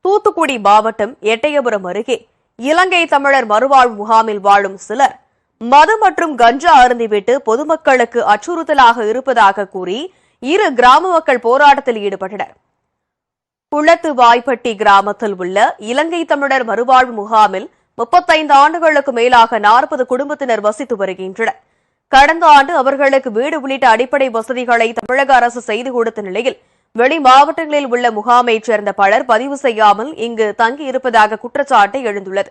தூத்துக்குடி மாவட்டம் எட்டயபுரம் அருகே இலங்கை தமிழர் மறுவாழ்வு முகாமில் வாழும் சிலர் மது மற்றும் கஞ்சா அருந்திவிட்டு பொதுமக்களுக்கு அச்சுறுத்தலாக இருப்பதாக கூறி இரு கிராம மக்கள் போராட்டத்தில் ஈடுபட்டனர். குளத்துவாய்ப்பட்டி கிராமத்தில் உள்ள இலங்கை தமிழர் மறுவாழ்வு முகாமில் 35 ஆண்டுகளுக்கு மேலாக 40 குடும்பத்தினர் வசித்து வருகின்றனர். கடந்த ஆண்டு அவர்களுக்கு வீடு உள்ளிட்ட அடிப்படை வசதிகளை தமிழக அரசு செய்து கொடுத்த நிலையில் வெளி மாவட்டங்களில் உள்ள முகாமைச் சேர்ந்த பலர் பதிவு செய்யாமல் இங்கு தங்கியிருப்பதாக குற்றச்சாட்டு எழுந்துள்ளது.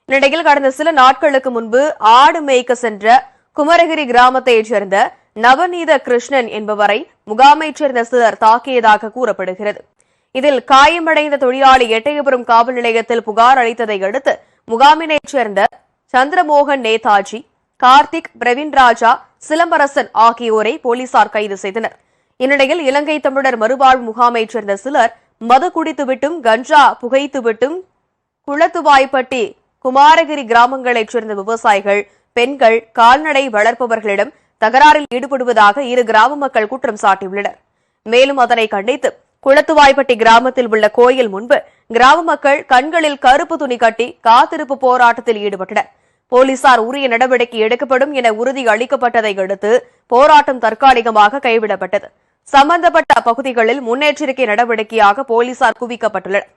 இந்நிலையில் கடந்த சில நாட்களுக்கு முன்பு ஆடு மேய்க்க சென்ற குமரகிரி கிராமத்தைச் சேர்ந்த நவநீத கிருஷ்ணன் என்பவரை முகாமைச் சேர்ந்த சிலர் தாக்கியதாக கூறப்படுகிறது. இதில் காயமடைந்த தொழிலாளி எட்டயபுரம் காவல் நிலையத்தில் புகார் அளித்ததை அடுத்து முகாமினைச் சேர்ந்த சந்திரமோகன் நேதாஜி, கார்த்திக், பிரவீன் ராஜா, சிலம்பரசன் ஆகியோரை போலீசார் கைது செய்தனர். இந்நிலையில் இலங்கை தமிழர் மறுவாழ்வு முகாமைச் சேர்ந்த சிலர் மது குடித்துவிட்டும் கஞ்சா புகைத்துவிட்டும் குளத்துவாய்ப்பட்டி, குமாரகிரி கிராமங்களைச் சேர்ந்த விவசாயிகள், பெண்கள், கால்நடை வளர்ப்பவர்களிடம் தகராறில் ஈடுபடுவதாக இரு கிராம மக்கள் குற்றம் சாட்டியுள்ளனர். மேலும் அதனை கண்டித்து குளத்துவாய்ப்பட்டி கிராமத்தில் உள்ள கோயில் முன்பு கிராம மக்கள் கண்களில் கருப்பு துணி கட்டி காத்திருப்பு போராட்டத்தில் ஈடுபட்டனர். போலீசார் உரிய நடவடிக்கை எடுக்கப்படும் என உறுதி அளிக்கப்பட்டதை அடுத்து போராட்டம் தற்காலிகமாக கைவிடப்பட்டது. சம்பந்தப்பட்ட பகுதிகளில் முன்னெச்சரிக்கை நடவடிக்கையாக போலீசார் குவிக்கப்பட்டுள்ளனர்.